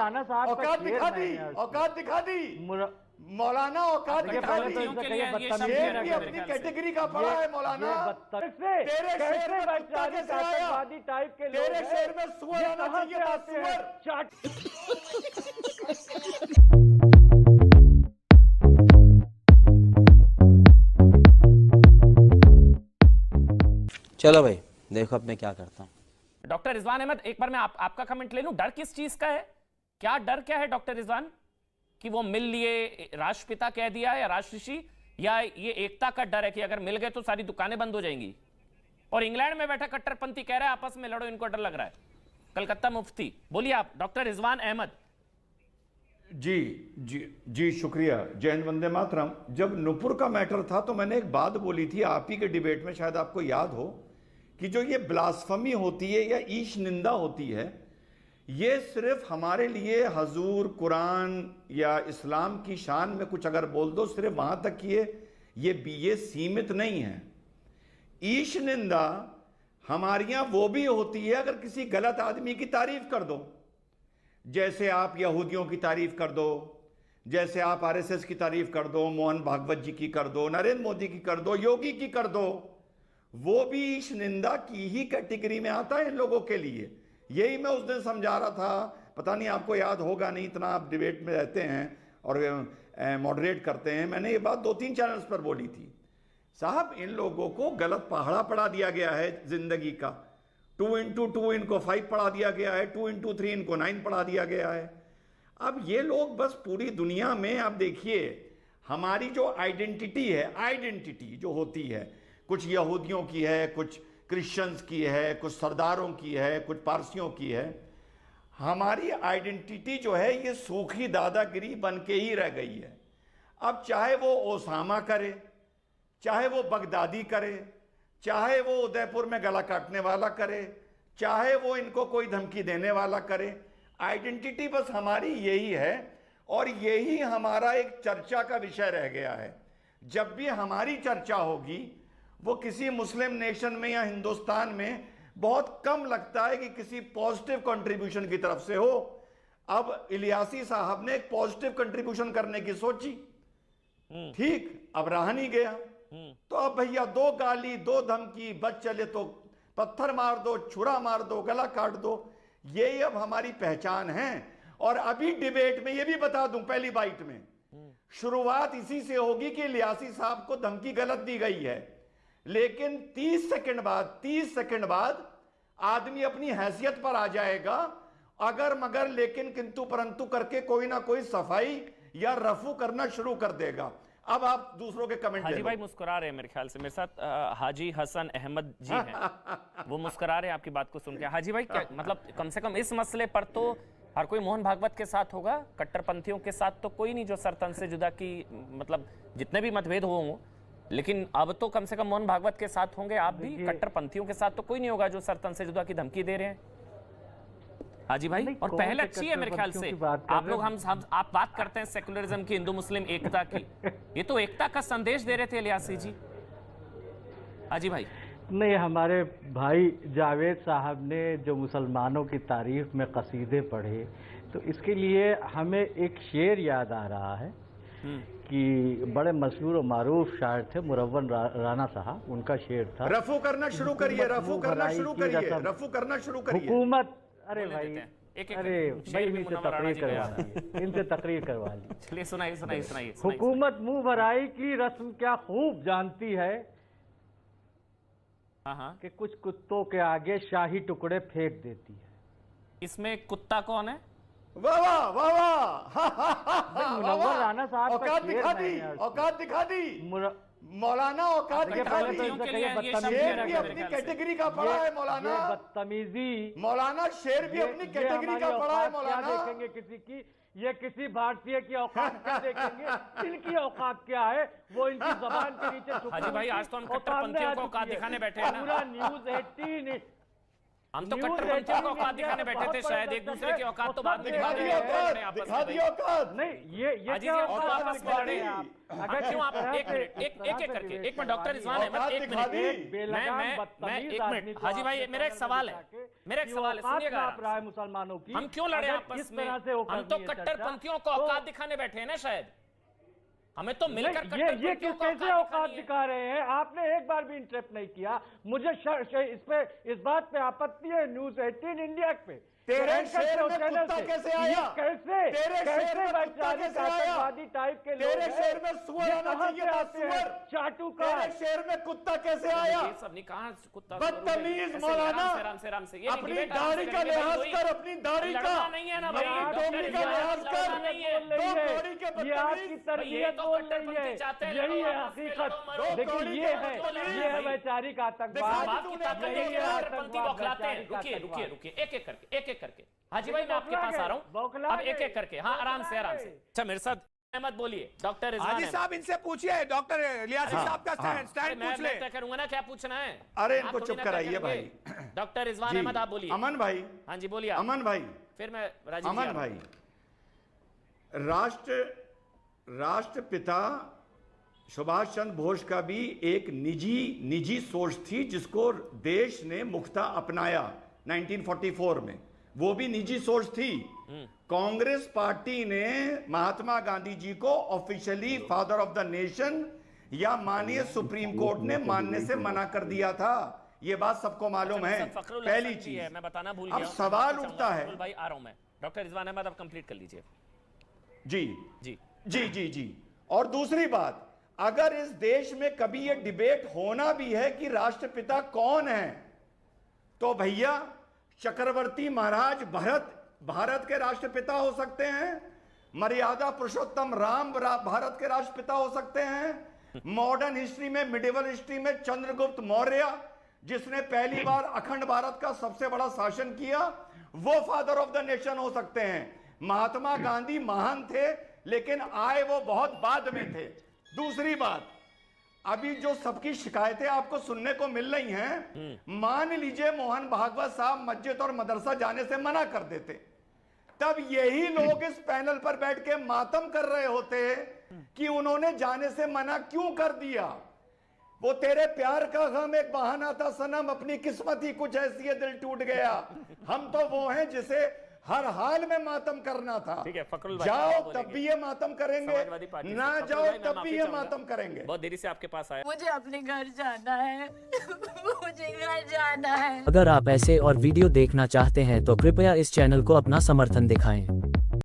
राणा साहब औकात दिखा दी, औकात दिखा दी मौलाना, औकात दिखा दी। शेर भी अपनी कैटेगरी का पड़ा है मौलाना। तेरे शेर में कुत्ता कैसे आया? तेरे शेर में सुअर आना चाहिए था, सुअर। चलो भाई देखो अब मैं क्या करता हूँ। डॉक्टर रिजवान अहमद, एक बार मैं आपका कमेंट ले लूं। डर किस चीज का है? क्या डर क्या है डॉक्टर रिजवान? कि वो मिल लिए, राष्ट्रपिता कह दिया या राष्ट्रऋषि, या ये एकता का डर है कि अगर मिल गए तो सारी दुकानें बंद हो जाएंगी? और इंग्लैंड में बैठा कट्टरपंथी कह रहा है आपस में लड़ो, इनको डर लग रहा है। कलकत्ता मुफ्ती, बोलिए आप डॉक्टर रिजवान अहमद। जी जी जी, शुक्रिया। जय हिंद, वंदे मातरम। जब नुपुर का मैटर था तो मैंने एक बात बोली थी आप ही के डिबेट में, शायद आपको याद हो, कि जो ये ब्लास्फमी होती है या ईश निंदा होती है, ये सिर्फ हमारे लिए हजूर, कुरान या इस्लाम की शान में कुछ अगर बोल दो, सिर्फ वहां तक ये सीमित नहीं है। ईश निंदा हमारे यहाँ वो भी होती है अगर किसी गलत आदमी की तारीफ कर दो। जैसे आप यहूदियों की तारीफ कर दो, जैसे आप आरएसएस की तारीफ कर दो, मोहन भागवत जी की कर दो, नरेंद्र मोदी की कर दो, योगी की कर दो, वो भी ईश निंदा की ही कैटेगरी में आता है इन लोगों के लिए। यही मैं उस दिन समझा रहा था, पता नहीं आपको याद होगा नहीं, इतना आप डिबेट में रहते हैं और मॉडरेट करते हैं। मैंने ये बात 2-3 चैनल्स पर बोली थी। साहब, इन लोगों को गलत पहाड़ा पढ़ा दिया गया है जिंदगी का। 2 into 2 इनको 5 पढ़ा दिया गया है, 2 into 3 इनको 9 पढ़ा दिया गया है। अब ये लोग बस पूरी दुनिया में, आप देखिए हमारी जो आइडेंटिटी है, आइडेंटिटी जो होती है, कुछ यहूदियों की है, कुछ क्रिश्चियंस की है, कुछ सरदारों की है, कुछ पारसियों की है। हमारी आइडेंटिटी जो है ये सूखी दादागिरी बन के ही रह गई है। अब चाहे वो ओसामा करे, चाहे वो बगदादी करे, चाहे वो उदयपुर में गला काटने वाला करे, चाहे वो इनको कोई धमकी देने वाला करे, आइडेंटिटी बस हमारी यही है। और यही हमारा एक चर्चा का विषय रह गया है। जब भी हमारी चर्चा होगी वो किसी मुस्लिम नेशन में या हिंदुस्तान में बहुत कम लगता है कि किसी पॉजिटिव कंट्रीब्यूशन की तरफ से हो। अब इलियासी साहब ने एक पॉजिटिव कंट्रीब्यूशन करने की सोची, ठीक, अब रहा नहीं गया। तो अब भैया 2 गाली, 2 धमकी, बच चले तो पत्थर मार दो, छुरा मार दो, गला काट दो, यही अब हमारी पहचान है। और अभी डिबेट में ये भी बता दूं, पहली बाइट में शुरुआत इसी से होगी कि इलियासी साहब को धमकी गलत दी गई है, लेकिन 30 सेकंड बाद आदमी अपनी हैसियत पर आ जाएगा, अगर मगर लेकिन किंतु परंतु करके कोई ना कोई सफाई या रफू करना शुरू कर देगा। अब आप दूसरों के कमेंट। हाजी भाई मुस्कुरा रहे हैं मेरे ख्याल से, मेरे साथ हाजी हसन अहमद जी हैं, वो मुस्कुरा रहे हैं आपकी बात को सुन के। हाजी भाई, क्या मतलब कम से कम इस मसले पर तो हर कोई मोहन भागवत के साथ होगा, कट्टरपंथियों के साथ तो कोई नहीं जो सर तन से जुदा की, मतलब जितने भी मतभेद हो, लेकिन अब तो कम से कम मोहन भागवत के साथ होंगे आप भी, कट्टरपंथियों के साथ तो कोई नहीं होगा जो सर तन से जुदा की धमकी दे रहे हैं। हाजी भाई, और पहले अच्छी है मेरे ख्याल से, आप लोग आप बात करते हैं सेकुलरिज्म की, हिंदू मुस्लिम एकता की, ये तो एकता का संदेश दे रहे थे इलियासी जी। हाजी भाई, नहीं, हमारे भाई जावेद साहब ने जो मुसलमानों की तारीफ में कसीदे पढ़े, तो इसके लिए हमें एक शेर याद आ रहा है कि बड़े मशहूर और मारूफ शायर थे मुरव्वन राणा साहब, उनका शेर था, रफू करना शुरू करिए, रफू करना शुरू करिए, रफू करना शुरू करिए। हुकूमत, अरे भाई, अरे भाई, इनसे तकरीर करवा ली, इनसे तकरीर करवा ली। चलिए सुनाइए। हुकूमत मुंह भराई की रस्म क्या खूब जानती है कि कुछ कुत्तों के आगे शाही टुकड़े फेंक देती है। इसमें कुत्ता कौन है? वाह वाह वाह वाह, मुनव्वर राणा साहब औकात दिखा दी, औकात दिखा दी मौलाना, औकात दिखा दी। शेर भी अपनी कैटेगरी का पड़ा है मौलाना, बदतमीजी मौलाना, शेर भी अपनी कैटेगरी का पड़ा है मौलाना। देखेंगे किसी की, ये किसी भारतीय की औकात क्या देखेंगे, इनकी औकात क्या है, वो इनकी जबान के नीचे। हाजी भाई, आज तो हम कट्टरपंथियों को औकात दिखाने बैठे हैं ना। पूरा न्यूज़ 18 हम तो न्यूज़ कट्टरपंथियों को 18 औकात दिखाने इंडिया बैठे थे, बहुत शायद बड़ा एक दूसरे की औकात तो उसका बाद में दिखा दिखा दी देंगे, औकात, लड़े आपस दिखा में दी भाई। औकात। नहीं ये हाजी क्या जी, हम औकात तो आपस में दिखा लड़े रहे हैं। हैं आप? हम क्यों आप एक मिनट एक एक करके एक मिनट डॉक्टर रिजवान अहमद औकात एक दिखा मिनट दी। बेलगाम मैं बदतमीज एक आदमी मिनट को हाजी भाई आपने मेरा एक पैनल में सवाल है, बिठा के मेरा एक कि सवाल है, औकात सुनिएगा नाप आराम रहा है से। मुसलमानों की। हम क्यों लड़े अगर आपस इस में? तरह से वो हम करनी तो है कट्टरपंथियों को चर्चा, औकात तो- दिखाने बैठे हैं ना शायद। हमें तो मिलकर ये कट्टरपंथियों को कैसे औकात औकात दिखानी है। दिखा रहे हैं? आपने एक बार भी इंटरप्ट नहीं किया। मुझे इस बात पे आपत्ति है न्यूज़ 18 इंडिया पे। तेरे एंकर शहर में चैनल कुत्ता से। कैसे आया? ये कैसे तेरे शहर में कुत्ता वैचारिक कैसे आया? आतंकवादी टाइप के लोग तेरे हैं? शहर में सुअर ये आना कहाँ चाहिए से था, आते हैं? सुअर। चाटुकार। तेरे शहर में कुत्ता कैसे आया? ये सब नहीं कहा कुत्ता बदतमीज ऐसे मौलाना, आराम से ये नहीं, अपनी डिबेट आराम से दाढ़ी का करेंगे भाई, लिहाज कोई कर, अपनी दाढ़ी का लड़ना नहीं है ना भाई, ये डॉक्टर टोपी का रिजवान लिहाज लड़ना कर। नहीं है। बोल रही दो है। कौड़ी के ये आपकी बदतमीज। तरबियत तो बोल रही कट्टरपंथी है। चाहते हैं, यही है आपस में हकीकत। लड़ो, मरो। देखिए कौड़ी ये के है बदतमीज। ये है वैचारिक आतंकवाद। बात की ताकत यही देखिए, है कट्टरपंथी आतंकवाद, बौखलाते हैं। वैचारिक रुकिए आतंकवाद। रुकिए रुकिए एक एक करके हाजी भाई मैं आपके बौखला पास आ रहा गए, हूँ बौखला अब एक गए, एक करके। हाँ आराम से अच्छा मेरे साथ अहमद बोलिए डॉक्टर रिजवान हाजी अहमद। साहब इनसे पूछिए डॉक्टर लियासी साहब का हाँ। स्टैंड मैं पूछ ले। तय करूंगा ना क्या पूछना है। अरे आप इनको थोड़ी चुप ना तय कराइए करेंगे। भाई। डॉक्टर रिजवान जी, अहमद आप बोलिए। अमन भाई, हाँ जी बोलिए आप। अमन भाई, फिर मैं राजीव जी आ अमन रहा हूं। भाई, राष्ट्रपिता सुभाष चंद्र बोस का भी एक निजी सोच थी जिसको देश ने मुख्यतः अपनाया 1944 में। वो भी निजी सोच थी। कांग्रेस पार्टी ने महात्मा गांधी जी को officially father of the nation या माननीय सुप्रीम कोर्ट ने मानने से मना कर दिया था। ये बात सबको मालूम है। फखरुल पहली हसन जी है, चीज, मैं बताना भूल अब गया। सवाल उठता है। फखरुल भाई आ रहा हूं मैं। डॉक्टर रिजवान अहमद आप कंप्लीट कर लीजिए। जी जी जी जी जी। और दूसरी बात, अगर इस देश में कभी ये डिबेट होना भी है कि राष्ट्रपिता कौन है, तो भैया चक्रवर्ती महाराज भारत के राष्ट्रपिता हो सकते हैं, मर्यादा पुरुषोत्तम राम भारत के राष्ट्रपिता हो सकते हैं, मॉडर्न हिस्ट्री में, मिडिवल हिस्ट्री में चंद्रगुप्त मौर्य जिसने पहली बार अखंड भारत का सबसे बड़ा शासन किया, वो फादर ऑफ द नेशन हो सकते हैं। महात्मा गांधी महान थे लेकिन आए वो बहुत बाद में थे। दूसरी बात, अभी जो सबकी शिकायतें आपको सुनने को मिल रही हैं, मान लीजिए मोहन भागवत साहब मस्जिद और मदरसा जाने से मना कर देते, तब यही लोग इस पैनल पर बैठ के मातम कर रहे होते कि उन्होंने जाने से मना क्यों कर दिया। वो तेरे प्यार का गम एक बहाना था सनम, अपनी किस्मत ही कुछ ऐसी है दिल टूट गया। हम तो वो हैं जिसे हर हाल में मातम करना था। ठीक है, फखरुल भाई, जाओ आप तब बोलेंगे। भी ये मातम करेंगे, समाजवादी पार्टी से। ना फखरुल जाओ भाई, मैं तब माफी भी ये चाहूंगा। मातम करेंगे। बहुत देरी से आपके पास आया। मुझे अपने घर जाना है मुझे घर जाना है। अगर आप ऐसे और वीडियो देखना चाहते हैं तो कृपया इस चैनल को अपना समर्थन दिखाएं।